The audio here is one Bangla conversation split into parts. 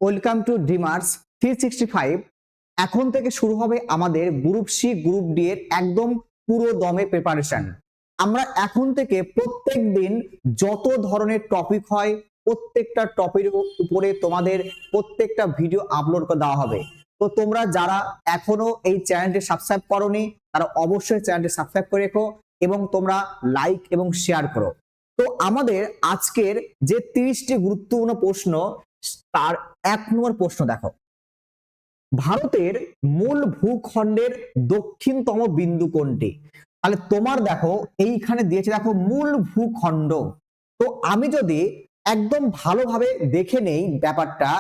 Welcome to ডিমার্স 365। এখন থেকে শুরু হবে আমাদের গ্রুপ সি গ্রুপ ডি এর একদম পুরো দমে প্রিপারেশন। আমরা এখন থেকে প্রত্যেক দিন যত ধরনের টপিক হয় প্রত্যেকটা টপিকের উপরে তোমাদের প্রত্যেকটা ভিডিও আপলোড করে দেওয়া হবে। তো তোমরা যারা এখনো এই চ্যানেলটি সাবস্ক্রাইব করোনি তারা অবশ্যই চ্যানেলটি সাবস্ক্রাইব করে রেখো এবং তোমরা লাইক এবং শেয়ার করো। তো আমাদের আজকের যে 30টি গুরুত্বপূর্ণ প্রশ্ন, তার 1 নম্বর প্রশ্ন দেখো, ভারতের মূল ভূখণ্ডের দক্ষিণতম বিন্দু কোনটি? তাহলে তোমার দেখো এইখানে দিয়েছে দেখো মূল ভূখণ্ড। তো আমি যদি একদম ভালোভাবে দেখে নেই ব্যাপারটা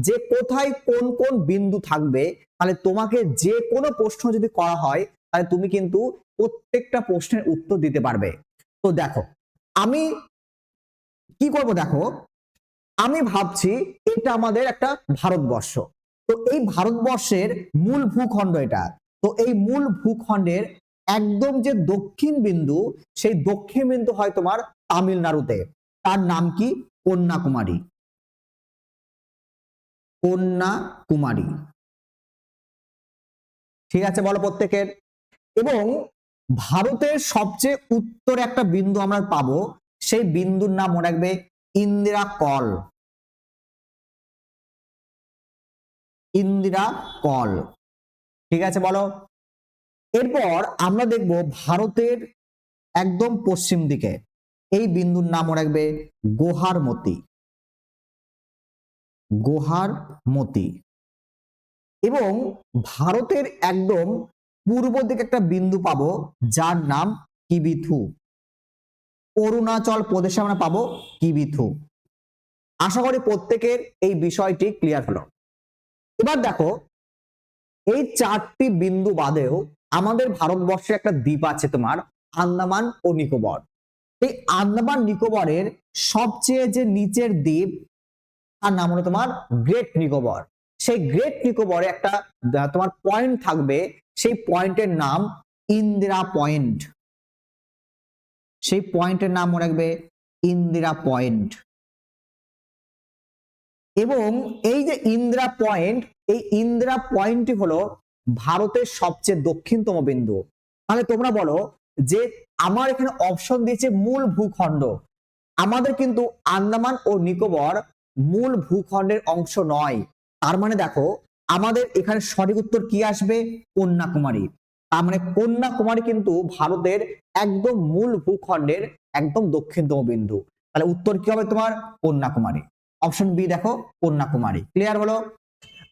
যে কোথায় কোন কোন বিন্দু থাকবে, তাহলে তোমাকে যে কোনো প্রশ্ন যদি করা হয় তাহলে তুমি কিন্তু প্রত্যেকটা প্রশ্নের উত্তর দিতে পারবে। তো দেখো আমি কি করব, দেখো আমি ভাবছি এটা আমাদের একটা ভারতবর্ষ। তো এই ভারতবর্ষের মূল ভূখণ্ড এটা। তো এই মূল ভূখণ্ডের একদম যে দক্ষিণ বিন্দু, সেই দক্ষিণ বিন্দু হয় তোমার তামিলনাড়ুতে। তার নাম কি? কন্যাকুমারী। কন্যাকুমারী, ঠিক আছে বলো প্রত্যেকের। এবং ভারতের সবচেয়ে উত্তরে একটা বিন্দু আমরা পাবো, সেই বিন্দুর নাম মনে রাখবে ইন্দিরা কল। ইন্দিরা কল, ঠিক আছে বলো। এরপর আমরা দেখব ভারতের একদম পশ্চিম দিকে এই বিন্দুর নাম মনে রাখবে গোহারমতি। গোহারমতি। এবং ভারতের একদম পূর্ব দিকে একটা বিন্দু পাবো যার নাম কিবিথু। অরুণাচল প্রদেশে আমরা পাবো কিবিথু। আশা করি প্রত্যেকের এই বিষয়টি ক্লিয়ার হলো। এবার দেখো এই 4টি বিন্দু বাদেও আমাদের ভারতবর্ষে একটা দ্বীপ আছে তোমার আন্দামান ও নিকোবর। এই আন্দামান নিকোবরের সবচেয়ে যে নিচের দ্বীপ তার নাম হলো তোমার গ্রেট নিকোবর। সেই গ্রেট নিকোবরে একটা তোমার পয়েন্ট থাকবে, সেই পয়েন্টের নাম ইন্দিরা পয়েন্ট। সেই পয়েন্টের নাম মনে রাখবে ইন্দিরা পয়েন্ট। এবং এই যে ইন্দিরা পয়েন্ট, এই ইন্দিরা পয়েন্টটি হলো ভারতের সবচেয়ে দক্ষিণতম বিন্দু। তাহলে তোমরা বলো যে আমার এখানে অপশন দিয়েছে মূল ভূখণ্ড, আমাদের কিন্তু আন্দামান ও নিকোবর মূল ভূখণ্ডের অংশ নয়। তার মানে দেখো আমাদের এখানে সঠিক উত্তর কি আসবে? কন্যাকুমারী। তার মানে কন্যাকুমারী কিন্তু ভারতের একদম মূল ভূখণ্ডের একদম দক্ষিণতম বিন্দু। তাহলে উত্তর কি হবে তোমার? কন্যাকুমারী। অপশন বি দেখো কন্যাকুমারী। ক্লিয়ার হলো?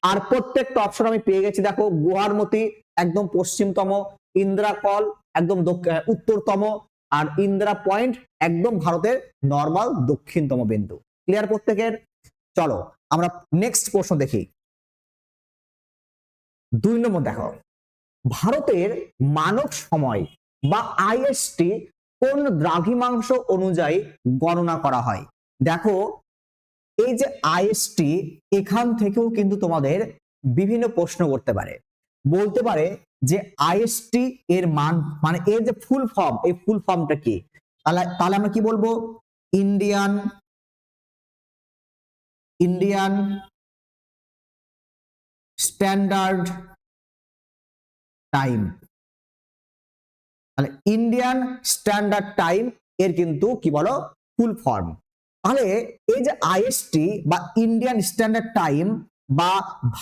আর প্রত্যেকটা অপশন আমি পেয়ে গেছি। দেখো গোহারমতি একদম পশ্চিমতম, ইন্দিরা কল একদম উত্তরতম, আর ইন্দিরা পয়েন্ট একদম ভারতের নর্মাল দক্ষিণতম বিন্দু। ক্লিয়ার প্রত্যেকের? চলো আমরা নেক্সট প্রশ্ন দেখি। 2 নম্বর দেখো, ভারতের মানক সময় বা আইএসটি কোন দ্রাঘিমাংশ অনুযায়ী গণনা করা হয়? দেখো এই যে আইএসটি, এখান থেকেও কিন্তু তোমাদের বিভিন্ন প্রশ্ন করতে পারে। বলতে পারে যে আইএসটি এর মান মানে এর যে ফুল ফর্ম, এই ফুল ফর্মটা কি? তাহলে আমরা কি বলবো? Indian standard time. তাহলে ইন্ডিয়ান স্ট্যান্ডার্ড টাইম এর কিন্তু কি বলো? Full form. তাহলে এই যে আইএসটি বা ইন্ডিয়ান স্ট্যান্ডার্ড টাইম বা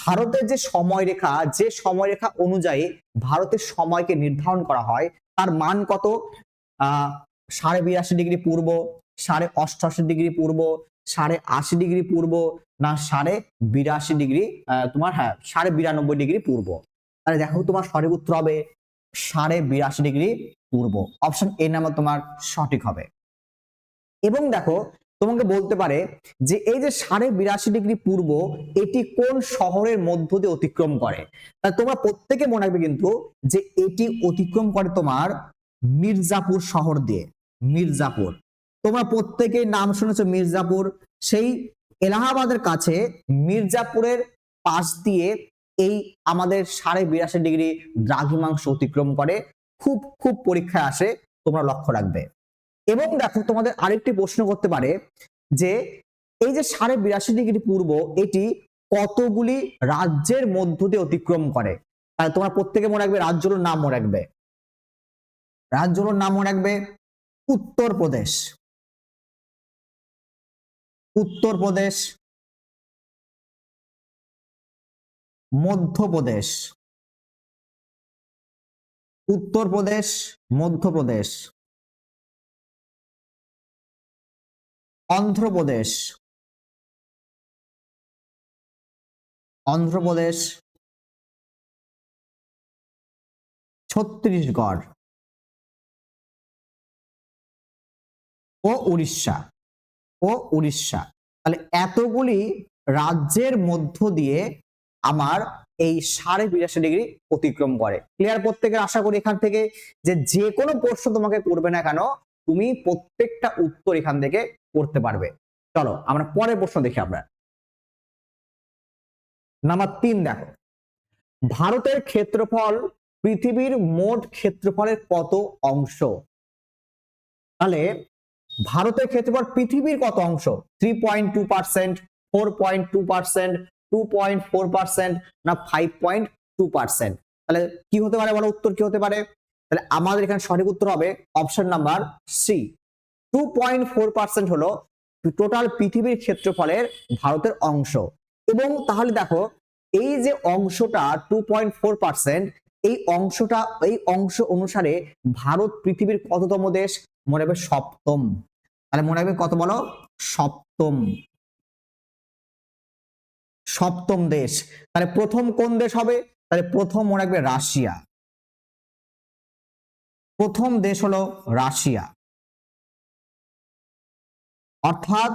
ভারতের যে সময়রেখা, যে সময়রেখা অনুযায়ী ভারতের সময়কে নির্ধারণ করা হয়, তার মান কত? 82.5 ডিগ্রি পূর্ব, 88.5 ডিগ্রি পূর্ব, 80.5 ডিগ্রি পূর্ব, না 82.5 ডিগ্রি তোমার 92.5 ডিগ্রি পূর্ব। তাহলে দেখো তোমার সঠিক উত্তর হবে 82.5 degree Purba. Option A number তোমার সঠিক হবে। এবং দেখো তোমাকে বলতে পারে যে এই যে 82.5 ডিগ্রি পূর্ব, এটি কোন শহরের মধ্য দিয়ে অতিক্রম করে? তাহলে তোমরা প্রত্যেকে মনে রাখবে কিন্তু যে এটি অতিক্রম করে তোমার মির্জাপুর শহর দিয়ে। মির্জাপুর, তোমরা প্রত্যেকেই নাম শুনেছো মির্জাপুর। সেই এলাহাবাদের কাছে মির্জাপুরের পাশ দিয়ে এই আমাদের 82.5 ডিগ্রি দ্রাঘিমাংশ অতিক্রম করে। খুব খুব পরীক্ষায় আসে, তোমরা লক্ষ্য রাখবে। এবং দেখো তোমাদের আরেকটি প্রশ্ন করতে পারে যে এই যে 82.5 ডিগ্রি পূর্ব, এটি কতগুলি রাজ্যের মধ্য দিয়ে অতিক্রম করে? তাহলে তোমরা প্রত্যেকে মনে রাখবে, রাজ্যগুলোর নাম মনে রাখবে। রাজ্যগুলোর নাম মনে রাখবে, উত্তরপ্রদেশ, উত্তরপ্রদেশ, মধ্যপ্রদেশ, উত্তরপ্রদেশ, মধ্যপ্রদেশ, অন্ধ্রপ্রদেশ, অন্ধ্রপ্রদেশ, ছত্তিশগড় ও উড়িষ্যা, ও উড়িষ্যা। তাহলে এতগুলি রাজ্যের মধ্য দিয়ে আমার এই 82.5 ডিগ্রি অতিক্রম করে। ক্লিয়ার প্রত্যেকের? আশা করি এখান থেকে যে কোনো প্রশ্ন তোমাকে করবে না কেন, তুমি প্রত্যেকটা উত্তর এখান থেকে করতে পারবে। চলো আমরা পরের প্রশ্ন দেখি। আমরা নাম্বার 3 দেখো, ভারতের ক্ষেত্রফল পৃথিবীর মোট ক্ষেত্রফলের কত অংশ? তাহলে ভারতের ক্ষেত্রফল পৃথিবীর কত অংশ? 3.2%, 4.2%, 2.4%, না 5.2%? তাহলে কি হতে পারে বলো, উত্তর কি হতে পারে? তাহলে আমাদের এখানে সঠিক উত্তর হবে অপশন নাম্বার সি, 2.4% হলো টোটাল পৃথিবীর ক্ষেত্রফলের ভারতের অংশ। এবং তাহলে দেখো, এই যে অংশটা 2.4%, এই অংশ অনুসারে ভারত পৃথিবীর কততম দেশ? মনে রাখবে সপ্তম। তাহলে মনে রাখবে কত বলো? সপ্তম, সপ্তম দেশ। তাহলে প্রথম কোন দেশ হবে? তাহলে প্রথম মনে রাখবে রাশিয়া, প্রথম দেশ হলো রাশিয়া। অর্থাৎ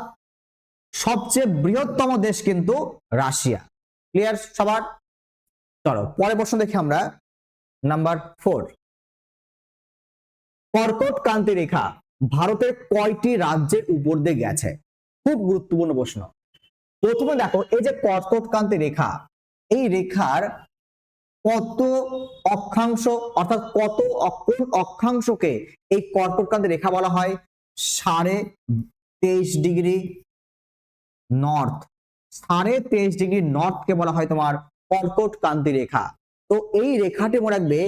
সবচেয়ে বৃহত্তম দেশ কিন্তু রাশিয়া। ক্লিয়ার সবার? চলো পরের প্রশ্ন দেখি আমরা, নাম্বার 4। কর্কট ক্রান্তি রেখা ভারতের কয়টি রাজ্যের উপর দিয়ে গেছে? খুব গুরুত্বপূর্ণ প্রশ্ন। প্রথমে দেখো, এই যে কর্কট ক্রান্তি রেখা, এই রেখার কত অক্ষাংশ, অর্থাৎ কত অক্ষাংশকে এই কর্কট ক্রান্তি রেখা বলা হয়? 23.5 ডিগ্রি নর্থ, 23.5 ডিগ্রি নর্থকে বলা হয় তোমার কর্কট ক্রান্তি রেখা। তো এই রেখাটি মনে রাখবে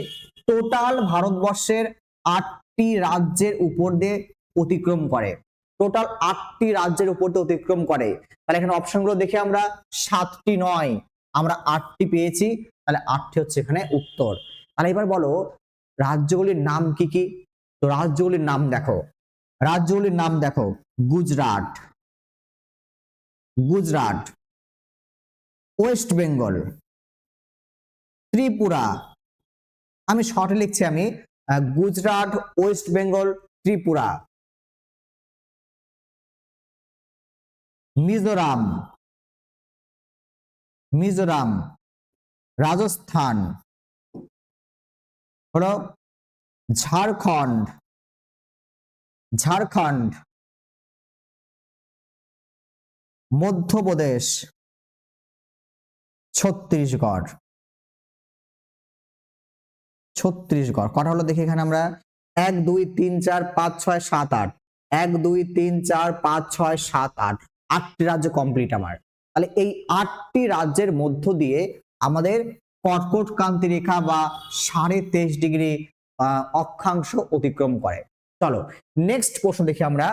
টোটাল ভারতবর্ষের 8টি রাজ্যের উপর দিয়ে অতিক্রম করে, টোটাল 8টি রাজ্যের উপর দিয়ে অতিক্রম করে। তাহলে এখানে অপশনগুলো দেখে আমরা 7টি নয়, আমরা 8টি পেয়েছি। তাহলে 8টি হচ্ছে এখানে উত্তর। তাহলে এবার বলো রাজ্যগুলির নাম কি কি? তো রাজ্যগুলির নাম দেখো, রাজ্যগুলির নাম দেখো, গুজরাট, গুজরাট, ওয়েস্ট বেঙ্গল, ত্রিপুরা, আমি শর্টে লিখছি, আমি গুজরাট, ওয়েস্ট বেঙ্গল, ত্রিপুরা, মিজোরাম, মিজোরাম, রাজস্থান, হলো ঝাড়খণ্ড, ঝাড়খণ্ড, মধ্যপ্রদেশ, ছত্তিশগড়, ছত্তিশগড়। কটা হলো দেখি এখানে আমরা? 1 2 3 4 5 6 7 8, 1 2 3 4 5 6 7 8, 8টি রাজ্য কমপ্লিট আমার। তাহলে এই 8টি রাজ্যের মধ্য দিয়ে আমাদের কর্কট ক্রান্তি রেখা বা 23.5 ডিগ্রি অক্ষাংশ অতিক্রম করে। চলো নেক্সট প্রশ্ন দেখি আমরা,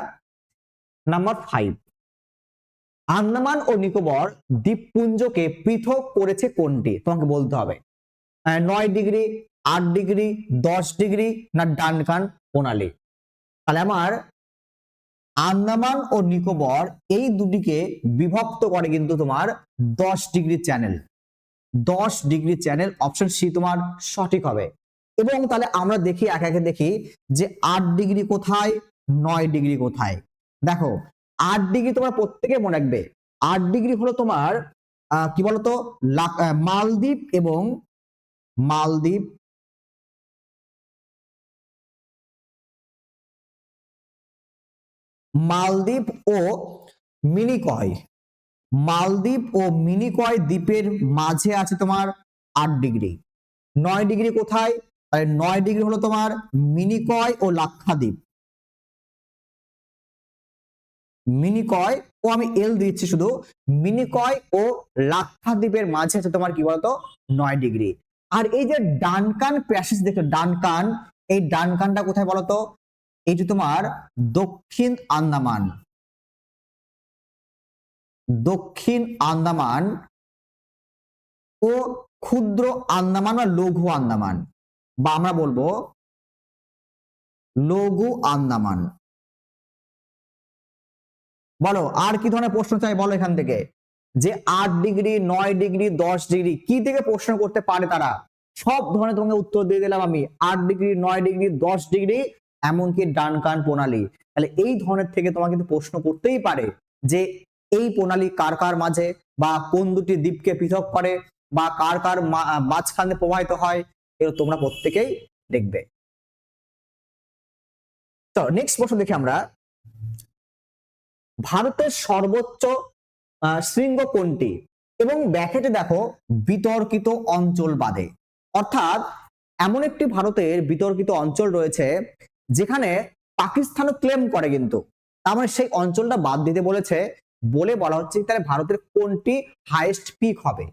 নাম্বার 5। আন্দামান ও নিকোবর দ্বীপপুঞ্জকে পৃথক করেছে কোনটি? তোমাকে বলতে হবে। 9 ডিগ্রি, 8 ডিগ্রি, 10 ডিগ্রি, না ডানকান প্রণালী? তাহলে আমার আন্দামান ও নিকোবর এই দুটিকে বিভক্ত করে কিন্তু তোমার 10 degree channel, 10 degree channel. Option C তোমার সঠিক হবে। এবং তাহলে আমরা দেখি একে একে দেখি যে 8 ডিগ্রি কোথায়, 9 ডিগ্রি কোথায়। দেখো 8 ডিগ্রি তোমার প্রত্যেকে মনে রাখবে, 8 ডিগ্রি হলো তোমার কি বলতো, মালদ্বীপ এবং মালদ্বীপ, মালদ্বীপ ও মিনিকয়, মালদ্বীপ ও মিনিকয় দ্বীপের মাঝে আছে তোমার 8 ডিগ্রি। 9 ডিগ্রি কোথায়? 9 ডিগ্রি হলো তোমার মিনিকয় ও লাক্ষাদ্বীপ, মিনিকয় ও আমি এল দিচ্ছি শুধু, মিনিকয় ও লাক্ষাদ্বীপের মাঝে আছে তোমার কি বলতো 9 ডিগ্রি। আর এই যে ডানকান প্যাসেজ দেখো, ডানকান, এই ডানকানটা কোথায় বলতো, এই যে তোমার দক্ষিণ আন্দামান, দক্ষিণ আন্দামান ও ক্ষুদ্র আন্দামান বা লঘু আন্দামান, বা আমরা বলবো লঘু আন্দামান। বলো আর কি ধরনের প্রশ্ন চাই বলো এখান থেকে, যে 8 ডিগ্রি 9 ডিগ্রি 10 ডিগ্রি কি থেকে প্রশ্ন করতে পারে তারা, সব ধরনের তোমাকে উত্তর দিয়ে দিলাম আমি। 8 ডিগ্রি 9 ডিগ্রি 10 ডিগ্রি, এমনকি ডানকান প্রণালী। তাহলে এই ধরনের থেকে তোমাকে কিন্তু প্রশ্ন করতেই পারে যে এই প্রণালী কার কার মাঝে, বা কোন দুটি দ্বীপকে পৃথক করে, বা কার কার মাঝখানে প্রবাহিত হয়, এগুলো তোমরা প্রত্যেকেই দেখবে। তো নেক্সট প্রশ্ন দেখি আমরা, ভারতের সর্বোচ্চ শৃঙ্গ কোনটি, এবং ব্যাকেটে দেখো বিতর্কিত অঞ্চল বাদে, অর্থাৎ এমন একটি ভারতের বিতর্কিত অঞ্চল রয়েছে যেখানে পাকিস্তানও ক্লেম করে, কিন্তু তার মানে সেই অঞ্চলটা বাদ দিতে বলেছে, বলে বলা হচ্ছে তাহলে ভারতের কোনটি হাইয়েস্ট পিক হবে,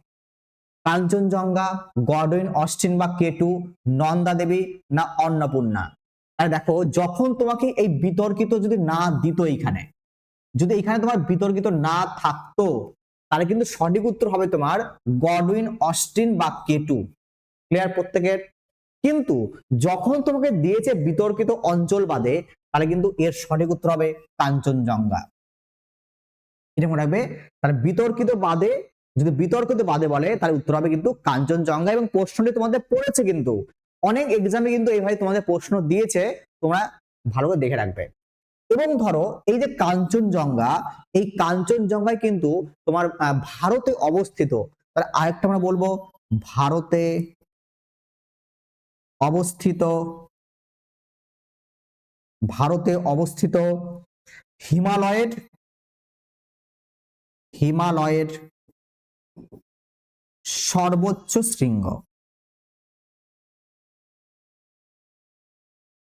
কাঞ্চনজঙ্ঘা, গডউইন অস্টিন বা কেটু, নন্দা দেবী না অন্নপূর্ণা। আর দেখো যখন তোমাকে এই বিতর্কিত যদি না দিত, এইখানে যদি এখানে তোমার বিতর্কিত না থাকতো, তাহলে কিন্তু সঠিক উত্তর হবে তোমার গডউইন অস্টিন বা কেটু। ক্লিয়ার প্রত্যেকের? কিন্তু যখন তোমাকে দিয়েছে বিতর্কিত অঞ্চল বাদে, তাহলে কিন্তু এর সঠিক উত্তর হবে কাঞ্চনজঙ্ঘা। এটা মনে রাখবে। তাহলে বিতর্কিত বাদে, যদি বিতর্কিত বাদে বলে তাহলে উত্তর হবে কিন্তু কাঞ্চনজঙ্ঘা। এবং প্রশ্নটি তোমাদের পড়েছে কিন্তু অনেক এক্সামে কিন্তু এইভাবে তোমাদের প্রশ্ন দিয়েছে, তোমরা ভালো করে দেখে রাখবে। এবং ধরো এই যে কাঞ্চনজঙ্ঘা, এই কাঞ্চনজঙ্ঘায় কিন্তু তোমার ভারতে অবস্থিত। তাহলে আরেকটা আমরা বলবো ভারতে অবস্থিত, ভারতে অবস্থিত হিমালয়ের, হিমালয়ের সর্বোচ্চ শৃঙ্গ।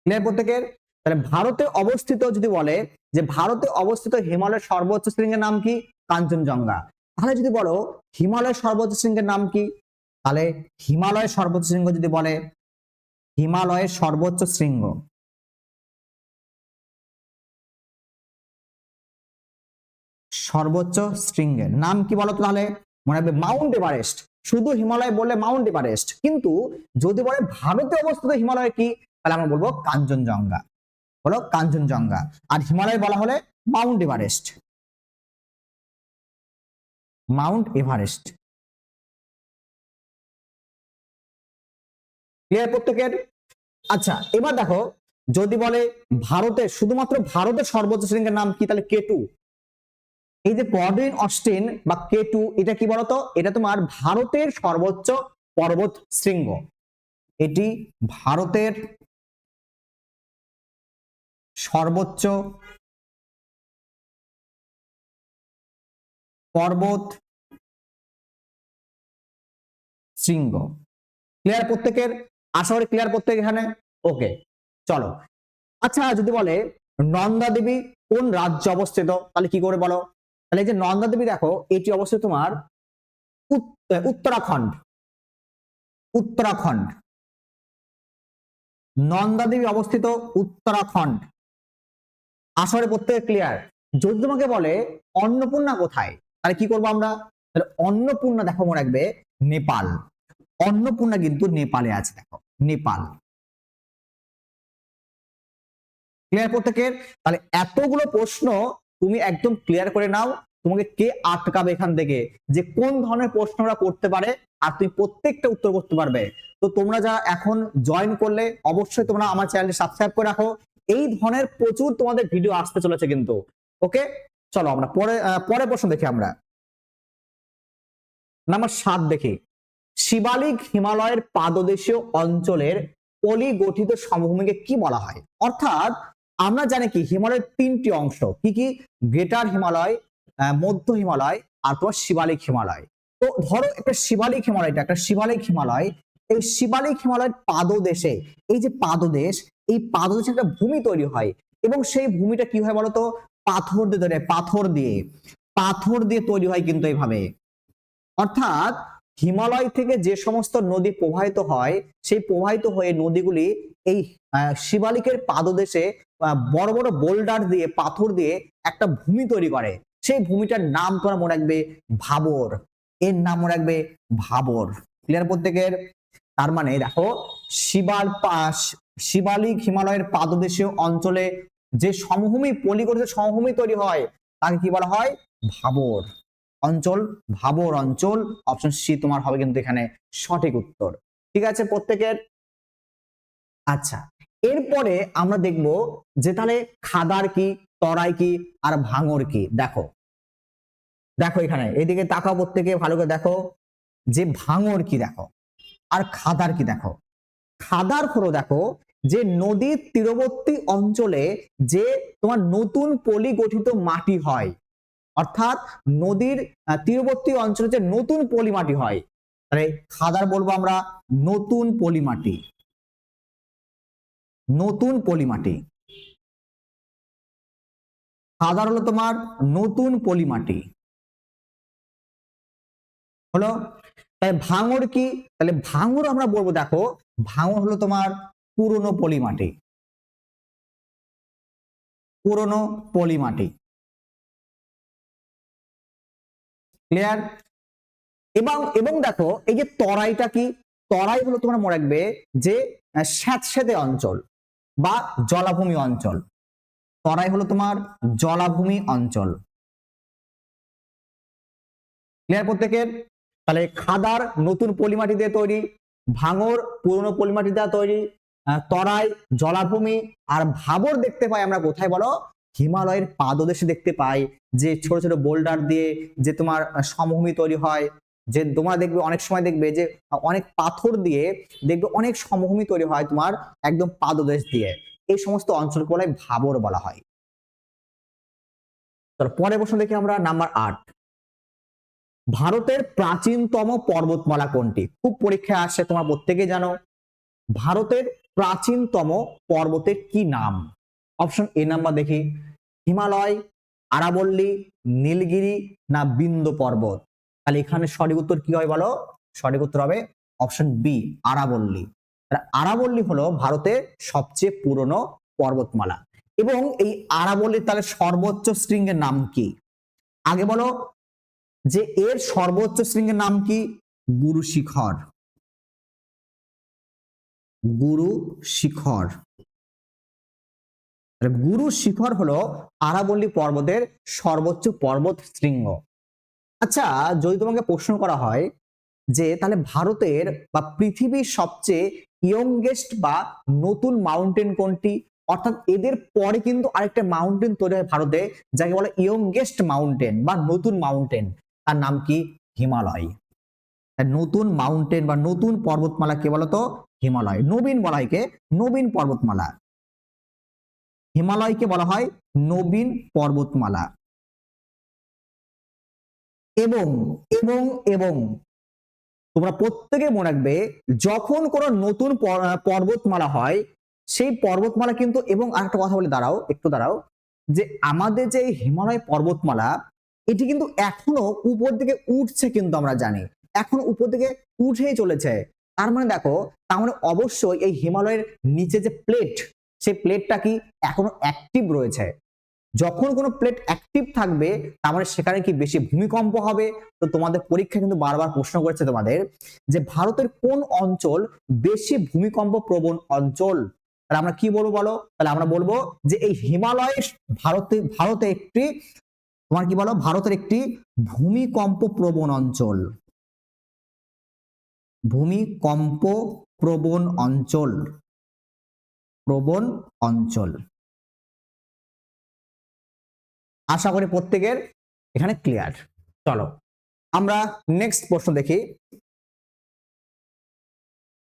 ক্লিয়ার প্রত্যেকের? তাহলে ভারতে অবস্থিত যদি বলে যে ভারতে অবস্থিত হিমালয়ের সর্বোচ্চ শৃঙ্গের নাম কি, কাঞ্চনজঙ্ঘা। তাহলে যদি বলো হিমালয়ের সর্বোচ্চ শৃঙ্গের নাম কি, তাহলে হিমালয়ের সর্বোচ্চ শৃঙ্গ যদি বলে, হিমালয়ের সর্বোচ্চ শৃঙ্গ, সর্বোচ্চ শৃঙ্গের নাম কি বলো? তাহলে মনে হবে মাউন্ট এভারেস্ট। শুধু হিমালয় বললে মাউন্ট এভারেস্ট, কিন্তু যদি বলে ভারতে অবস্থিত হিমালয় কি, তাহলে আমরা বলবো কাঞ্চনজঙ্ঘা। বলো কাঞ্চনজঙ্ঘা। আর হিমালয় বলা হলে Mount Everest, Mount Everest. Clear প্রত্যেকের? আচ্ছা এবার দেখো যদি বলে ভারতের, শুধুমাত্র ভারতের সর্বোচ্চ শৃঙ্গের নাম কি, তাহলে কেটু। এই যে গডউইন অস্টিন বা কেটু, এটা কি বলতো, এটা তোমার ভারতের সর্বোচ্চ পর্বত শৃঙ্গ। এটি ভারতের সর্বোচ্চ পর্বত শৃঙ্গ। ক্লিয়ার প্রত্যেকের? আশা করি ক্লিয়ার প্রত্যেক এখানে। ওকে চলো। আচ্ছা যদি বলে নন্দা দেবী কোন রাজ্যে অবস্থিত, তাহলে কি করে বলো? তাহলে এই যে নন্দা দেবী দেখো, এটি অবস্থিত তোমার উত্তরাখণ্ড, উত্তরাখণ্ড। নন্দা দেবী অবস্থিত উত্তরাখণ্ড। আশা করি প্রত্যেক ক্লিয়ার। যদি তোমাকে বলে অন্নপূর্ণা কোথায়, তাহলে কি করবো আমরা? তাহলে অন্নপূর্ণা দেখো মনে রাখবে নেপাল। অন্নপূর্ণা কিন্তু নেপালে আছে, দেখো নেপাল। ক্লিয়ার প্রত্যেকের? তাহলে এতগুলো প্রশ্ন তুমি একদম ক্লিয়ার করে নাও, তোমাকে কে আটকাবে এখান থেকে যে কোন ধরনের প্রশ্নরা করতে পারে, আর তুমি প্রত্যেকটা উত্তর করতে পারবে। তো তোমরা যারা এখন জয়েন করলে অবশ্যই তোমরা আমার চ্যানেলটি সাবস্ক্রাইব করে রাখো, এই ধরনের প্রচুর তোমাদের ভিডিও আসতে চলেছে কিন্তু। ওকে চলো আমরা পরের প্রশ্ন দেখি আমরা। নাম্বার 7 দেখি, শিবালিক হিমালয়ের পাদদেশীয় অঞ্চলের পলি গঠিত সমভূমিকে কি বলা হয়? অর্থাৎ আমরা জানি কি হিমালয়ের 3টি অংশ, কি কি? গ্রেটার হিমালয়, মধ্য হিমালয় আর তোমার শিবালিক হিমালয়। তো ধরো একটা শিবালিক হিমালয়, এটা একটা শিবালিক হিমালয়। এই শিবালিক হিমালয়ের পাদদেশে, এই যে পাদদেশ, এই পাদদেশে একটা ভূমি তৈরি হয়, এবং সেই ভূমিটা কি হয় বলতো? পাথর দিয়ে তৈরি হয়, পাথর দিয়ে তৈরি হয় কিন্তু এইভাবে। অর্থাৎ হিমালয় থেকে যে সমস্ত নদী প্রবাহিত হয়, সেই প্রবাহিত হয়ে নদীগুলি এই শিবালিকের পাদদেশে বড় বড় বোল্ডার দিয়ে, পাথর দিয়ে একটা ভূমি তৈরি করে। সেই ভূমিটার নাম তোমরা মনে রাখবে ভাবর, এর নাম মনে রাখবে ভাবর। ক্লিয়ার প্রত্যেকের? তার মানে দেখো, শিবালিক হিমালয়ের পাদদেশীয় অঞ্চলে যে সমভূমি পলিগঠিত সমভূমি তৈরি হয় তাকে কি বলা হয়? ভাবর অঞ্চল। ভাবর অঞ্চল, অপশন সি তোমার হবে কিন্তু এখানে সঠিক উত্তর। ঠিক আছে প্রত্যেকের? আচ্ছা, এরপরে আমরা দেখব যে তাহলে খাদার কি, তরাই কি, আর ভাঙর কি। দেখো দেখো এখানে এদিকে তাকাও প্রত্যেকে, ভালো করে দেখো যে ভাঙর কি দেখো, আর খাদার কি দেখো। খাদার হলো দেখো যে নদীর তীরবর্তী অঞ্চলে যে তোমার নতুন পলি গঠিত মাটি হয়, অর্থাৎ নদীর তীরবর্তী অঞ্চলে যে নতুন পলি মাটি হয়, তাহলে খাদার বলবো আমরা নতুন পলি মাটি, নতুন পলি মাটি। খাদার হলো তোমার নতুন পলি মাটি হলো। তাহলে ভাঙর কি? তাহলে ভাঙর আমরা বলবো দেখো, ভাঙর হলো তোমার পুরনো পলি মাটি, পুরনো পলি মাটি। ক্লিয়ার? এবং এবং দেখো এই যে তরাইটা কি, তরাই হলো তোমার মনে রাখবে যে স্যাঁতসেঁতে অঞ্চল বা জলাভূমি অঞ্চল। তরাই হলো তোমার জলাভূমি অঞ্চল। ক্লিয়ার প্রত্যেকের? তাহলে খাদার নতুন পলিমাটি দিয়ে তৈরি, ভাঙর পুরনো পলিমাটি দিয়ে তৈরি, তরাই জলাভূমি, আর ভাবর দেখতে পাই আমরা কোথায় বলো? হিমালয়ের পাদদেশে দেখতে পাই, যে ছোট ছোট বোল্ডার দিয়ে যে তোমার সমভূমি তৈরি হয়, যে তোমরা দেখবে অনেক সময় দেখবে যে অনেক পাথর দিয়ে দেখবে অনেক সমভূমি তৈরি হয় তোমার একদম পাদদেশ দিয়ে। এই সমস্ত অঞ্চলকে বলা হয় ভাবর বলা হয়। পরের প্রশ্ন দেখি আমরা, নাম্বার 8। ভারতের প্রাচীনতম পর্বতমালা কোনটি? খুব পরীক্ষায় আসে, তোমরা প্রত্যেকেই জানো। ভারতের প্রাচীনতম পর্বতের কি নাম? অপশন এ নাম্বার দেখি, হিমালয়, আরাবল্লী, নীলগিরি, না বিন্ধ্য পর্বত। তাহলে এখানে সঠিক উত্তর কি হয় বলো? সঠিক উত্তর হবে অপশন বি, আরাবল্লী। আরাবল্লী হলো ভারতের সবচেয়ে পুরনো পর্বতমালা। এবং এই আরাবল্লীর তাহলে সর্বোচ্চ শৃঙ্গের নাম কি? আগে বলো যে এর সর্বোচ্চ শৃঙ্গের নাম কি? গুরু শিখর, গুরু শিখর। গুরু শিখর হলো আরাবল্লী পর্বতের সর্বোচ্চ পর্বত শৃঙ্গ। আচ্ছা, যদি তোমাকে প্রশ্ন করা হয় যে তাহলে ভারতের বা পৃথিবীর সবচেয়ে ইয়ংগেস্ট বা নতুন মাউন্টেন কোনটি, অর্থাৎ এদের পরে কিন্তু আরেকটা মাউন্টেন তৈরি হয় ভারতে, যাকে বলে ইয়ংগেস্ট মাউন্টেন বা নতুন মাউন্টেন, তার নাম কি? হিমালয়। নতুন মাউন্টেন বা নতুন পর্বতমালা কে বলতো? হিমালয়। নবীন বলা হয় কে? নবীন পর্বতমালা। হিমালয়কে বলা হয় নবীন পর্বতমালা। এবং এবং এবং তোমরা প্রত্যেকে মনে রাখবে, যখন কোনো নতুন পর্বতমালা হয়, সেই পর্বতমালা কিন্তু, এবং আরেকটা কথা বলে দাঁড়াও, একটু দাঁড়াও, যে আমাদের যে হিমালয় পর্বতমালা, এটি কিন্তু এখনো উপর দিকে উঠছে, কিন্তু আমরা জানি এখন উপর দিকে উঠেই চলেছে। তার মানে দেখো, তার মানে অবশ্যই এই হিমালয়ের নিচে যে প্লেট, সেই প্লেটটা কি এখনো অ্যাক্টিভ রয়েছে। যখন কোনো প্লেট অ্যাক্টিভ থাকবে, তার মানে সেখানে কি বেশি ভূমিকম্প হবে। তো তোমাদের পরীক্ষা কিন্তু বারবার প্রশ্ন করেছে তোমাদের যে ভারতের কোন অঞ্চল বেশি ভূমিকম্প প্রবণ অঞ্চল? তাহলে আমরা কি বলবো বলো? তাহলে আমরা বলবো যে এই হিমালয় ভারতে একটি, তোমার কি বলো, ভারতের একটি ভূমিকম্প প্রবণ অঞ্চল, ভূমিকম্প প্রবণ অঞ্চল, প্রবণ অঞ্চল। আশা করি প্রত্যেকের এখানে ক্লিয়ার। চলো আমরা নেক্সট প্রশ্ন দেখি।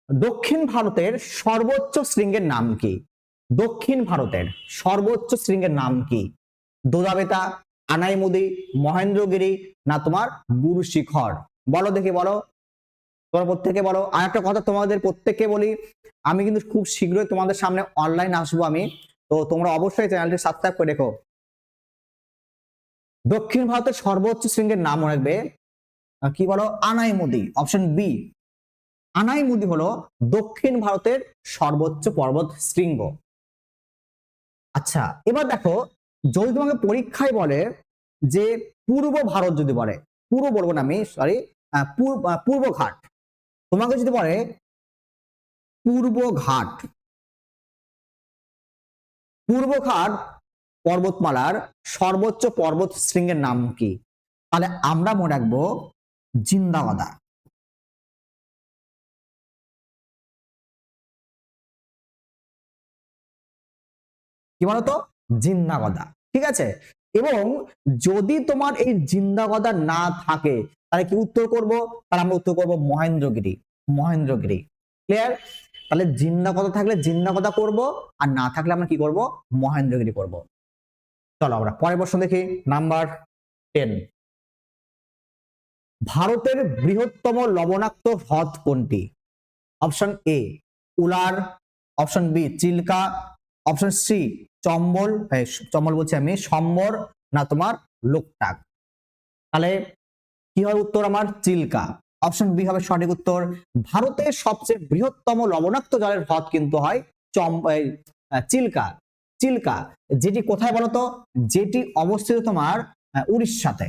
দক্ষিণ ভারতের সর্বোচ্চ শৃঙ্গের নাম কি? দক্ষিণ ভারতের সর্বোচ্চ শৃঙ্গের নাম কি? দোদাবেতা, আনাইমুদি, মহেন্দ্রগিরি, না তোমার গুরু শিখর? বলো দেখি, বলো তোমরা প্রত্যেকে বলো। আর একটা কথা তোমাদের প্রত্যেককে বলি, আমি কিন্তু খুব শীঘ্রই তোমাদের সামনে অনলাইন আসবো আমি, তো তোমরা অবশ্যই চ্যানেলটি সাবস্ক্রাইব করে রেখো। দক্ষিণ ভারতের সর্বোচ্চ শৃঙ্গের নাম মনে রাখবে, কি বলো, আনাইমুদি, অপশন বি। আনাইমুদি হলো দক্ষিণ ভারতের সর্বোচ্চ পর্বত শৃঙ্গ। আচ্ছা, এবার দেখো, যদি তোমাকে পরীক্ষায় বলে যে পূর্ব ভারত, যদি বলে, পূর্ব বলবো না আমি, সরি, পূর্ব ঘাট, তোমাকে যদি বলে পূর্ব ঘাট, পূর্ব ঘাট পর্বতমালার সর্বোচ্চ পর্বত শৃঙ্গের নাম কি? তাহলে আমরা মনে রাখবো জিন্দাবাদা। কি বলতো? জিন্দাবাদা, ঠিক আছে। এবং যদি তোমার এই জিন্দাবাদা না থাকে তাহলে কি উত্তর করব? তাহলে আমরা উত্তর করব মহেন্দ্রগিরি, মহেন্দ্রগিরি। ক্লিয়ার? তাহলে জিন্দাবাদা থাকলে জিন্দাবাদা করব, আর না থাকলে আমরা কি করব? মহেন্দ্রগিরি করব। চলো আমরা পরের প্রশ্ন দেখি, নাম্বার 10। ভারতের বৃহত্তম লবণাক্ত হ্রদ কোনটি? Option A Wular, option B Chilka, option C Chambal, Chambal বলছি আমি, সম্বর, না তোমার লোকটাক। তাহলে কি হবে উত্তর? আমার চিল্কা, অপশন বি হবে সঠিক উত্তর। ভারতের সবচেয়ে বৃহত্তম লবণাক্ত জলের হ্রদ কিন্তু হয় চিল্কা, চিল্কা, যেটি কোথায় বলতো? যেটি অবস্থিত তোমার উড়িষ্যাতে,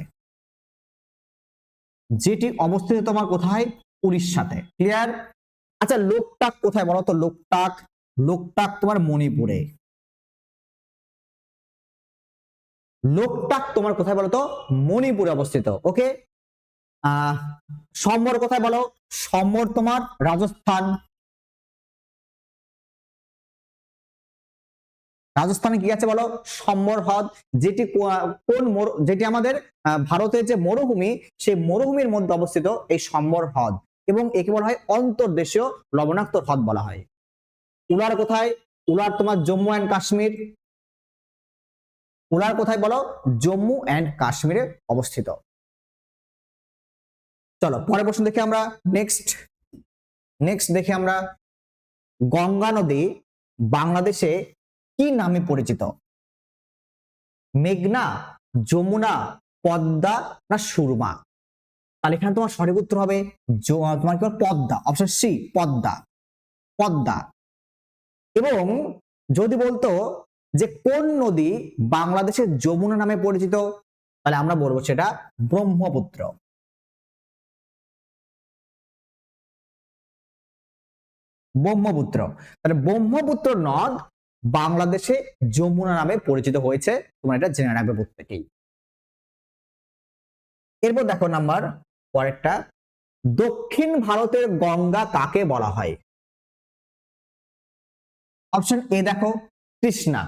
যেটি অবস্থিত তোমার কোথায়? উড়িষ্যাতে। ক্লিয়ার? আচ্ছা, লোকটাক কোথায় বলো তো? লোকটাক, লোকটাক তোমার মণিপুরে। লোকটাক তোমার কোথায় বলো তো? মণিপুরে অবস্থিত। ওকে। আহ সম্বর কোথায় বলো? সম্বর তোমার রাজস্থান। রাজস্থানে কি আছে বলো? সম্বর হ্রদ, যেটি যেটি আমাদের ভারতের যে মরুভূমি, সেই মরুভূমির মধ্যে অবস্থিত এই সম্বর হ্রদ, এবং একে বলা হয় অন্তর্দেশীয় লবণাক্ত হ্রদ বলা হয়। উলার কোথায়? উলার তোমার জম্মু অ্যান্ড কাশ্মীর। উলার কোথায় বলো? জম্মু অ্যান্ড কাশ্মীরে অবস্থিত। চলো পরের প্রশ্ন দেখি আমরা। নেক্সট নেক্সট দেখি আমরা, গঙ্গা নদী বাংলাদেশে কি নামে পরিচিত? মেঘনা, যমুনা, পদ্মা, না সুরমা? তাহলে এখানে তোমার সঠিক উত্তর হবে তোমার কি পদ্মা, অপশন সি পদ্মা, পদ্মা। এবং যদি বলতো যে কোন নদী বাংলাদেশের যমুনা নামে পরিচিত, তাহলে আমরা বলবো সেটা ব্রহ্মপুত্র। ব্রহ্মপুত্র। তাহলে ব্রহ্মপুত্র নদ বাংলাদেশে যমুনা নামে পরিচিত হয়েছে, তোমরা এটা জেনে রাখবে প্রত্যেকেই। এরপর দেখো নাম্বার পরেরটা, দক্ষিণ ভারতের গঙ্গা কাকে বলা হয়? অপশন এ দেখো কৃষ্ণা,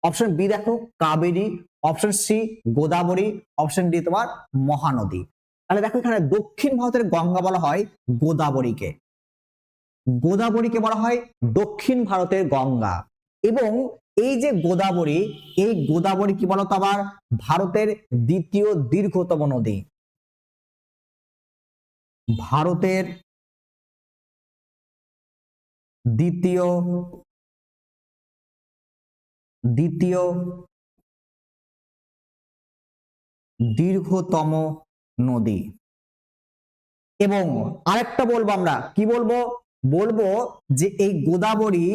অপশন বি দেখো Kaveri, option C Godavari, option D তোমার মহানদী। তাহলে দেখো এখানে দক্ষিণ ভারতের গঙ্গা বলা হয় গোদাবরীকে, গোদাবরীকে বলা হয় দক্ষিণ ভারতের গঙ্গা। এবং এই যে গোদাবরী, এই গোদাবরী কি বলতো আবার? ভারতের দ্বিতীয় দীর্ঘতম নদী, ভারতের দ্বিতীয় দ্বিতীয় দীর্ঘতম নদী। এবং আরেকটা বলবো, আমরা কি বলবো? বলবো যে এই গোদাবরী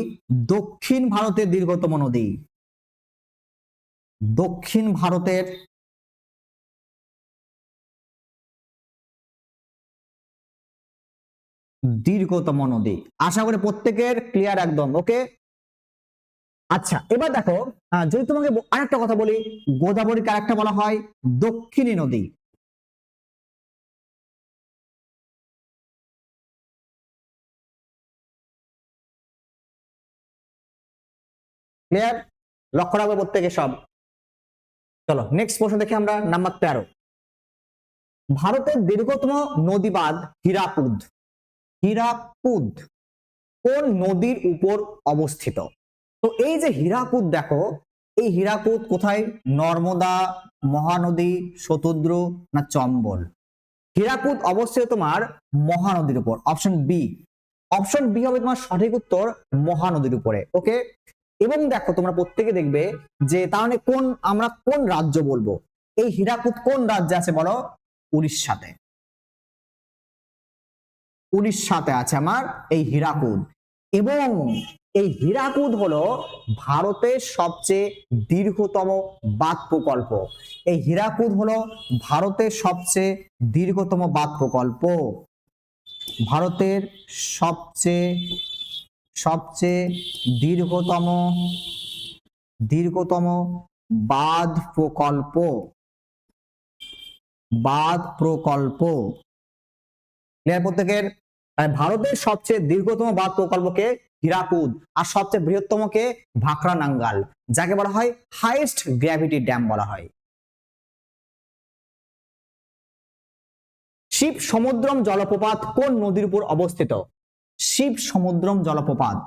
দক্ষিণ ভারতের দীর্ঘতম নদী, দক্ষিণ ভারতের দীর্ঘতম নদী। আশা করি প্রত্যেকের ক্লিয়ার একদম। ওকে। আচ্ছা, এবার দেখো, যদি তোমাকে আরেকটা কথা বলি, গোদাবরীকে আরেকটা বলা হয় দক্ষিণী নদী। ক্লিয়ার? লক্ষ্য রাখবে প্রত্যেকে সব। চলো নেক্সট প্রশ্ন দেখি আমরা, নাম্বার 13। ভারতের দীর্ঘতম নদীবাঁধ হীরাকুদ, হীরাকুদ কোন নদীর উপর অবস্থিত? তো এই যে হীরাকুদ দেখো, এই হীরাকুদ কোথায়? নর্মদা, মহানদী, শতদ্রু, না চম্বল? হীরাকুদ অবস্থিত তোমার মহানদীর উপর, অপশন বি। অপশন বি হবে তোমার সঠিক উত্তর, মহানদীর উপরে। ওকে। এবং দেখো তোমরা প্রত্যেকে দেখবে যে তাহলে কোন আমরা কোন রাজ্য বলবো? এই হীরাকুদ কোন রাজ্যে আছে বলো? উড়িষ্যাতে। উড়িষ্যাতে আছে আমার এই হীরাকুদ। এবং এই হীরাকুদ হলো ভারতের সবচেয়ে দীর্ঘতম বাঁধ প্রকল্প। এই হীরাকুদ হলো ভারতের সবচেয়ে দীর্ঘতম বাঁধ প্রকল্প। ভারতের সবচেয়ে সবচেয়ে দীর্ঘতম দীর্ঘতম বাঁধ প্রকল্প। বাঁধ প্রকল্প ক্লিয়ার প্রত্যেকের? ভারতের সবচেয়ে দীর্ঘতম বাঁধ প্রকল্পকে হীরাকুদ, আর সবচেয়ে বৃহত্তমকে ভাখরা নাঙ্গাল, যাকে বলা হয় হাইয়েস্ট গ্র্যাভিটি ড্যাম বলা হয়। শিব সমুদ্রম জলপ্রপাত কোন নদীর উপর অবস্থিত? শিব সমুদ্রম জলপ্রপাত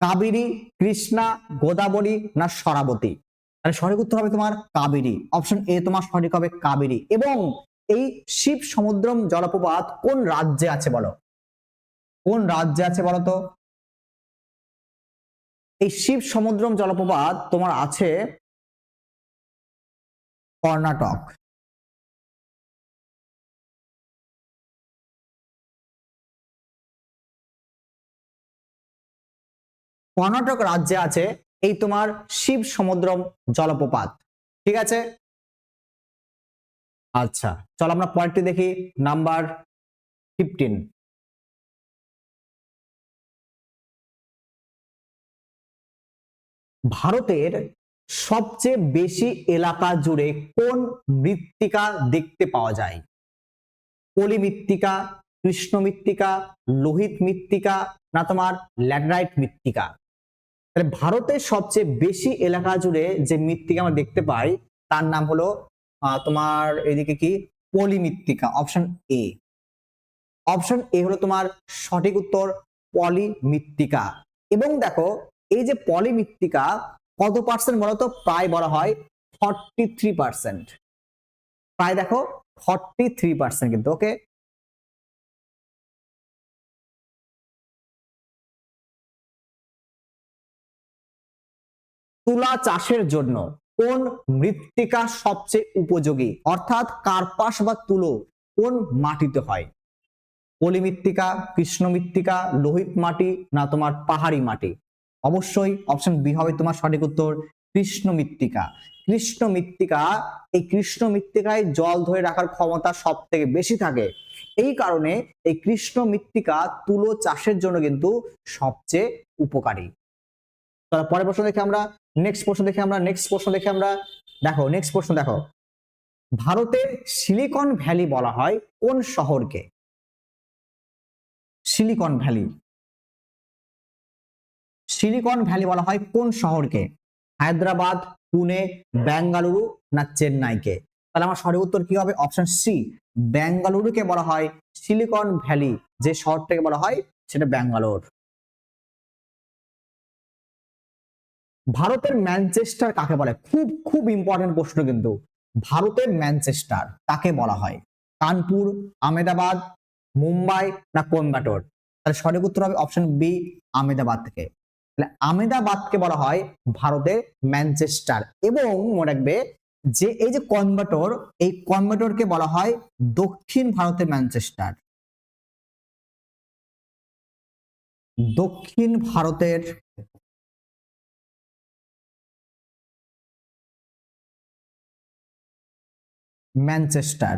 কাবেরী, কৃষ্ণা, গোদাবরী না সরাবতী? তাহলে সঠিক উত্তর হবে তোমার কাবেরী। অপশন এ তোমার সঠিক হবে কাবেরী। এবং এই শিব সমুদ্রম জলপ্রপাত কোন রাজ্যে আছে বলো? কোন রাজ্যে আছে বলো তো? এই শিব সমুদ্রম জলপ্রপাত তোমার আছে কর্ণাটক। কর্ণাটক রাজ্যে আছে এই তোমার শিব সমুদ্রম জলপ্রপাত। ঠিক আছে, আচ্ছা চলো আমরা পরেরটি দেখি, নাম্বার 15। ভারতের সবচেয়ে বেশি এলাকা জুড়ে কোন মৃত্তিকা দেখতে পাওয়া যায়? পলি মৃত্তিকা, কৃষ্ণ মৃত্তিকা, লোহিত মৃত্তিকা না তোমার ল্যাটেরাইট মৃত্তিকা? তাহলে ভারতের সবচেয়ে বেশি এলাকা জুড়ে যে মৃত্তিকা আমরা দেখতে পাই তার নাম হলো তোমার এদিকে কি পলি মৃত্তিকা। Option A. অপশন এ হলো তোমার সঠিক উত্তর, পলি মৃত্তিকা। এবং দেখো এই যে পলি মৃত্তিকা কত পার্সেন্ট বলতো? প্রায় বলা হয় 43%। প্রায় দেখো 43% কিন্তু। ওকে, তুলা চাষের জন্য কোন মৃত্তিকা সবচেয়ে উপযোগী? অর্থাৎ কার্পাস বা তুলো কোন মাটিতে হয়? পলি মৃত্তিকা, কৃষ্ণ মৃত্তিকা, লোহিত মাটি না তোমার পাহাড়ি মাটি? অবশ্যই অপশন বি হবে তোমার সঠিক উত্তর, কৃষ্ণ মৃত্তিকা। কৃষ্ণ মৃত্তিকা, এই কৃষ্ণ মৃত্তিকায় জল ধরে রাখার ক্ষমতা সব থেকে বেশি থাকে। এই কারণে এই কৃষ্ণ মৃত্তিকা তুলো চাষের জন্য কিন্তু সবচেয়ে উপকারী। পরের প্রশ্ন দেখি আমরা, নেক্সট প্রশ্ন দেখি আমরা, দেখো নেক্সট প্রশ্ন দেখো, ভারতের সিলিকন ভ্যালি বলা হয় কোন শহরকে? সিলিকন ভ্যালি, সিলিকন ভ্যালি বলা হয় কোন শহরকে? হায়দ্রাবাদ, পুনে, বেঙ্গালুরু না চেন্নাইকে? তাহলে আমার সঠিক উত্তর কি হবে? অপশন সি, বেঙ্গালুরুকে বলা হয় সিলিকন ভ্যালি। যে শহরটাকে বলা হয় সেটা ব্যাঙ্গালোর। ভারতের ম্যানচেস্টার কাকে বলে? খুব খুব ইম্পর্টেন্ট প্রশ্ন কিন্তু। ভারতের ম্যানচেস্টার কাকে বলা হয়? কানপুর, আহমেদাবাদ, মুম্বাই না কোয়েম্বাটোর? তাহলে সঠিক উত্তর হবে অপশন বি, আহমেদাবাদ থেকে। তাহলে আহমেদাবাদকে বলা হয় ভারতের ম্যানচেস্টার। এবং মনে রাখবে যে এই যে কোয়েম্বাটোর, এই কোয়েম্বাটোরকে বলা হয় দক্ষিণ ভারতের ম্যানচেস্টার। দক্ষিণ ভারতের ম্যানচেস্টার।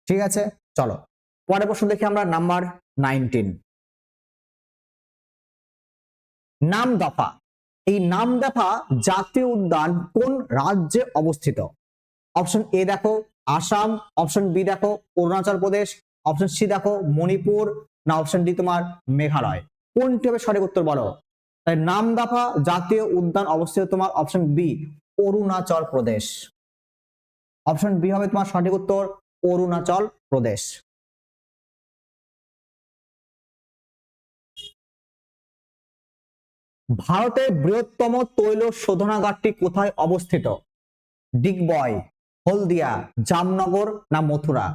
ঠিক আছে, চলো পরের প্রশ্ন দেখি আমরা, নাম্বার 19। নামদাফা, এই নামদাফা জাতীয় উদ্যান কোন রাজ্যে অবস্থিত? অপশন এ দেখো আসাম, অপশন বি দেখো অরুণাচল প্রদেশ, অপশন সি দেখো মণিপুর না অপশন ডি তোমার মেঘালয়? কোনটি হবে সঠিক উত্তর বলো? তাই নামদাফা জাতীয় উদ্যান অবস্থিত তোমার option B, Arunachal Pradesh. Option B হবে তোমার সঠিক উত্তর, অরুণাচল প্রদেশ। ভারতের বৃহত্তম তৈল শোধনাগারটি কোথায় অবস্থিত? ডিগবয়, হলদিয়া, জামনগর না মথুরা?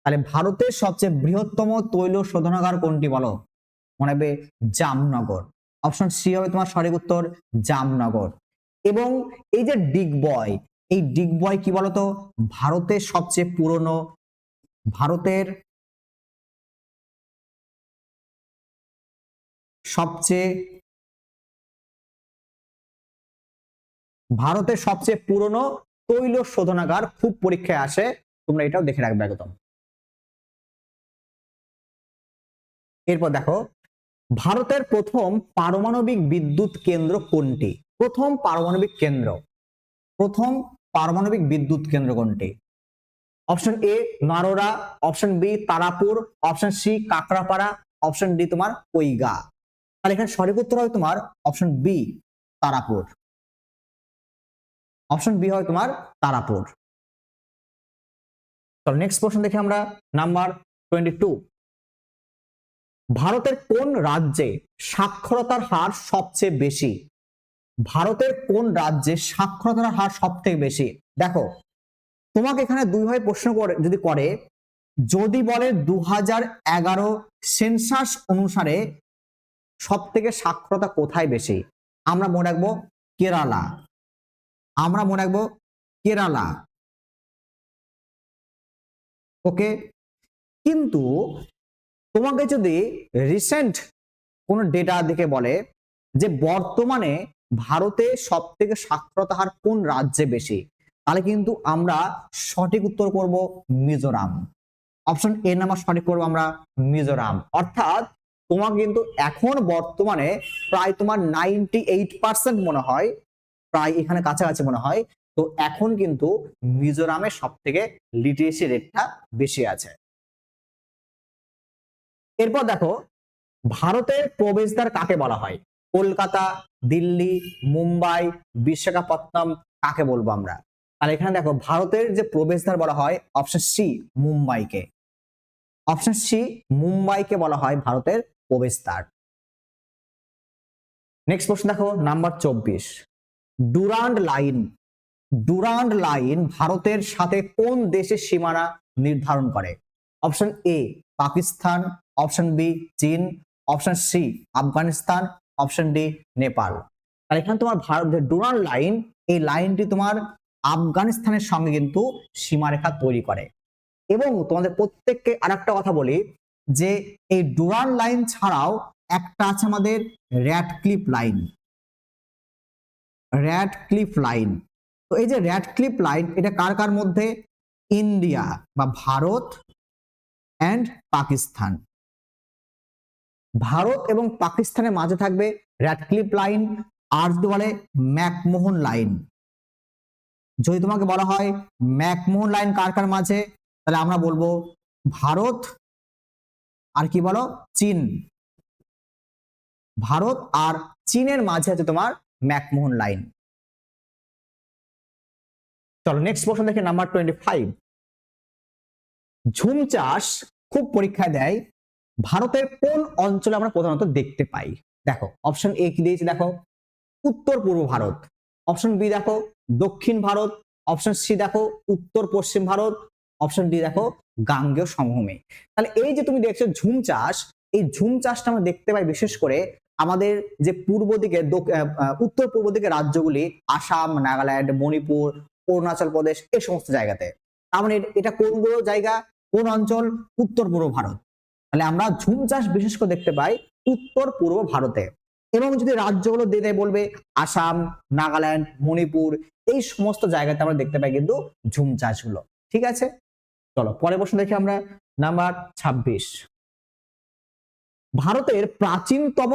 তাহলে ভারতের সবচেয়ে বৃহত্তম তৈল শোধনাগার কোনটি বলো? মনে হবে জামনগর। অপশন সি হবে তোমার সঠিক উত্তর জামনগর। এবং এই যে ডিগবয়, এই ডিগবয় কি বলতো, ভারতের সবচেয়ে পুরনো, ভারতের সবচেয়ে পুরনো তৈল শোধনাগার, খুব পরীক্ষায় আসে, তোমরা এটাও দেখে রাখবে একদম। এরপর দেখো, ভারতের প্রথম পারমাণবিক বিদ্যুৎ কেন্দ্র কোনটি? প্রথম পারমাণবিক বিদ্যুৎ কেন্দ্র কোনটি? Option A Narora, option B Tarapur, option C Kakrapar, option D তোমার কৈগা। তাহলে এখানে সঠিক উত্তর হবে তোমার option B Tarapur. Option B হয় তোমার তারাপুর। তো নেক্সট প্রশ্ন দেখি আমরা, নাম্বার 22। ভারতের কোন রাজ্যে সাক্ষরতার হার সবচেয়ে বেশি? ভারতের কোন রাজ্যে সাক্ষরতার হার সবথেকে বেশি? দেখো, তোমাকে এখানে দুইভাবে প্রশ্ন করে, যদি বলে 2011 সেন্সাস অনুসারে সব থেকে সাক্ষরতা কোথায় বেশি, আমরা মনে রাখবো কেরালা, ওকে। কিন্তু তোমাকে যদি রিসেন্ট কোন ডেটা দেখে বলে যে বর্তমানে ভারতে সব থেকে সাক্ষরতা হার কোন রাজ্যে বেশি, তাহলে কিন্তু আমরা সঠিক উত্তর করব মিজোরাম। অপশন এ নাম্বার সঠিক করবো আমরা মিজোরাম। অর্থাৎ তোমার কিন্তু এখন বর্তমানে প্রায় তোমার 98% মনে হয়, প্রায় এখানে কাছাকাছি মনে হয়, তো এখন কিন্তু মিজোরামে সব থেকে লিটারেসি রেটটা বেশি আছে। এরপর দেখো, ভারতের প্রবেশদ্বার কাকে বলা হয়? কলকাতা, দিল্লি, মুম্বাই, বিশাখাপত্তনম, কাকে বলবো আমরা? আর এখানে দেখো, ভারতের যে প্রবেশদ্বার বলা হয় অপশন সি মুম্বাইকে। অপশন সি মুম্বাইকে বলা হয় ভারতের প্রবেশদ্বার। নেক্সট প্রশ্ন দেখো, নাম্বার 24। ডুরান্ড লাইন ভারতের সাথে কোন দেশের সীমানা নির্ধারণ করে? Option A Pakistan, option B চীন, option C Afghanistan, option D Nepal. আর এখানে তোমার ভারত যে ডুরান্ড লাইন, এই লাইনটি তোমার আফগানিস্তানের সঙ্গে কিন্তু সীমারেখা তৈরি করে। এবং তোমাদের প্রত্যেককে আরেকটা কথা বলি যে এই ডুরান্ড লাইন ছাড়াও একটা আছে আমাদের র্যাডক্লিফ লাইন। তো এই যে র্যাডক্লিফ লাইন, এটা কার কার মধ্যে? ইন্ডিয়া বা ভারত এন্ড পাকিস্তান। ভারত এবং পাকিস্তানের মাঝে থাকবে র্যাডক্লিফ লাইন, আর যদি বলে ম্যাকমোহন লাইন। যদি তোমাকে বলা হয় ম্যাকমোহন লাইন কার কার মাঝে, তাহলে আমরা বলবো ভারত আর কি বলো চীন। ভারত আর চীনের মাঝে আছে তোমার ম্যাকমোহন লাইন। চলো নেক্সট প্রশ্ন দেখি, নাম্বার 25। ঝুম চাষ খুব পরীক্ষায় দেয়, ভারতের কোন অঞ্চলে আমরা প্রধানত দেখতে পাই? দেখো, অপশন এ কি দিয়েছে, দেখো উত্তর পূর্ব ভারত, অপশন বি দেখো দক্ষিণ ভারত, অপশন সি দেখো উত্তর পশ্চিম ভারত, অপশন ডি দেখো গাঙ্গেয় সমভূমি। তাহলে এই যে তুমি দেখছো ঝুম চাষ, এই ঝুম চাষটা আমরা দেখতে পাই বিশেষ করে আমাদের যে পূর্ব দিকে, উত্তর পূর্ব দিকে রাজ্যগুলি, আসাম, নাগাল্যান্ড, মণিপুর, অরুণাচল প্রদেশ, এই সমস্ত জায়গাতে। তার মানে এটা কোনগুলো জায়গা, কোন অঞ্চল? উত্তর পূর্ব ভারত। তাহলে আমরা ঝুম চাষ বিশেষ করে দেখতে পাই উত্তর পূর্ব ভারতে। এবং যদি রাজ্যগুলো দিয়ে দেয় বলবে আসাম, নাগাল্যান্ড, মণিপুর, এই সমস্ত জায়গাতে আমরা দেখতে পাই কিন্তু ঝুম চাষগুলো। ঠিক আছে, চলো পরের প্রশ্ন দেখি আমরা, নাম্বার 26। ভারতের প্রাচীনতম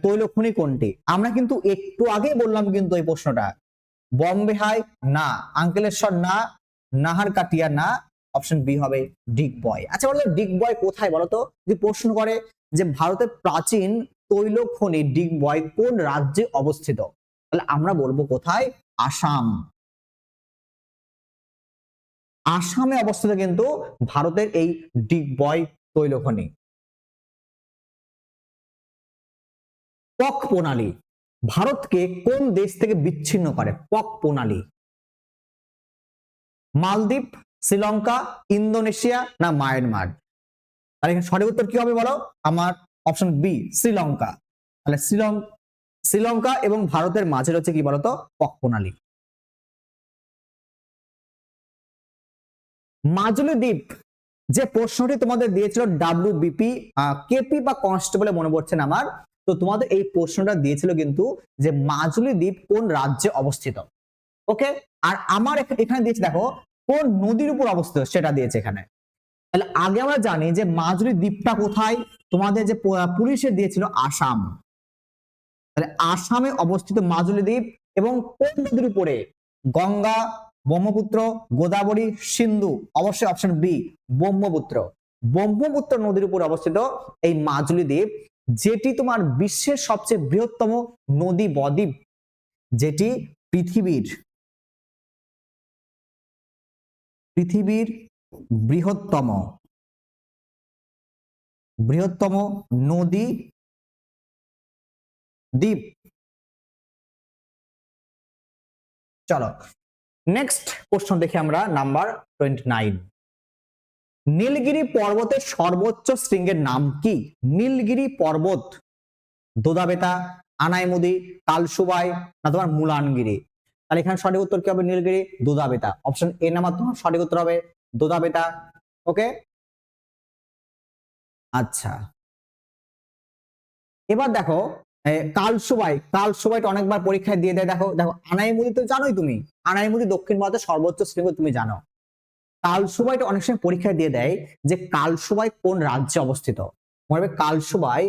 তৈলখনি কোনটি? আমরা কিন্তু একটু আগে বললাম কিন্তু এই প্রশ্নটা। বম্বেহাই না, আঙ্কেলেশ্বর না, নাহারকাটিয়া না, অপশন বি হবে ডিগবয়। আচ্ছা বলো ডিগবয় কোথায় বলতো? যদি প্রশ্ন করে যে ভারতের প্রাচীন তৈলখনি ডিগবয় কোন রাজ্যে অবস্থিত, তাহলে আমরা বলবো কোথায়? আসাম। আসামে অবস্থিত কিন্তু ভারতের এই ডিগবয় তৈলখনি। পক প্রণালী ভারতকে কোন দেশ থেকে বিচ্ছিন্ন করে? পক প্রণালী। মালদ্বীপ, শ্রীলঙ্কা, ইন্দোনেশিয়া না মায়ানমার? আর এখানে সঠিক উত্তর কি হবে বলো? আমার অপশন বি শ্রীলঙ্কা। তাহলে শ্রীলঙ্কা এবং ভারতের মাঝে হচ্ছে কি বলতো, পক্ষনালী। মাজুলি দ্বীপ, যে প্রশ্নটি তোমাদের দিয়েছিল ডাব্লিউবিপি কেপি বা কনস্টেবলে মনে পড়ছে না আমার, তো তোমাদের এই প্রশ্নটা দিয়েছিল কিন্তু যে মাজুলি দ্বীপ কোন রাজ্যে অবস্থিত। ওকে, আর আমার এখানে দিয়েছে দেখো কোন নদীর উপর অবস্থিত সেটা দিয়েছে এখানে। তাহলে আগে আমরা জানি যে মাজুলি দ্বীপটা কোথায়, তোমাদের যে পুলিশে দিয়েছিল আসাম, তাহলে আসামে অবস্থিত মাজুলি দ্বীপ, এবং কোন নদীর উপরে, গঙ্গা, ব্রহ্মপুত্র, গোদাবরী, সিন্ধু, অবশ্যই অপশন বি ব্রহ্মপুত্র। ব্রহ্মপুত্র নদীর উপরে অবস্থিত এই মাজুলি দ্বীপ, যেটি তোমার বিশ্বের সবচেয়ে বৃহত্তম নদী বদ্বীপ, যেটি পৃথিবীর বৃহত্তম নদী দ্বীপ। চলো নেক্সট প্রশ্ন দেখি আমরা, নাম্বার 29। নীলগিরি পর্বতের সর্বোচ্চ শৃঙ্গের নাম কি? নীলগিরি পর্বত, দোদাবেতা, আনাইমুদি, কালসুবাই, না তোমার মুলানগিরি। তাহলে এখানে সঠিক উত্তর কি হবে? Nilgiri, Doddabetta. Option A number তোমার সঠিক উত্তর হবে দোদাবেতা। ওকে, আচ্ছা এবার দেখো কালসুবাইটা অনেকবার পরীক্ষায় দিয়ে দেয়। দেখো দেখো আনাইমুদি তো জানোই তুমি, আনাইমুদি দক্ষিণ ভারতের সর্বোচ্চ শৃঙ্গ তুমি জানো। কালসুবাইটা অনেক সময় পরীক্ষায় দিয়ে দেয় যে কালসুবাই কোন রাজ্যে অবস্থিত। মনে হবে কালসুবাই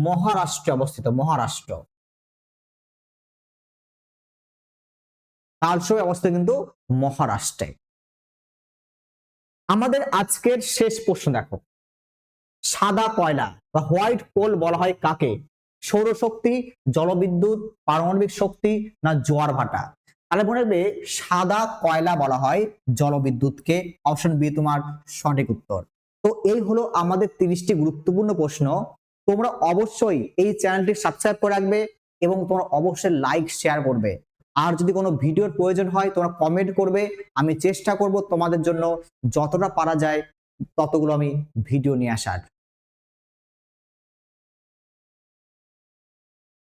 মহারাষ্ট্রে অবস্থিত, মহারাষ্ট্র। কালসুবাই অবস্থিত কিন্তু মহারাষ্ট্রে। আমাদের আজকের শেষ প্রশ্ন দেখো, সাদা কয়লা বা হোয়াইট কোল বলা হয় কাকে? সৌরশক্তি, জলবিদ্যুৎ, পারমাণবিক শক্তি, না জোয়ার ভাটা। তাহলে মনে রাখবে সাদা কয়লা বলা হয় জলবিদ্যুৎকে। অপশন বি তোমার সঠিক উত্তর। তো এই হলো আমাদের 30টি গুরুত্বপূর্ণ প্রশ্ন। তোমরা অবশ্যই এই চ্যানেলটি সাবস্ক্রাইব করে রাখবে এবং তোমরা অবশ্যই লাইক শেয়ার করবে। আর যদি কোনো ভিডিওর প্রয়োজন হয় তোমরা কমেন্ট করবে, আমি চেষ্টা করব তোমাদের জন্য যতটা পারা যায় ততগুলো আমি ভিডিও নিয়ে আসার।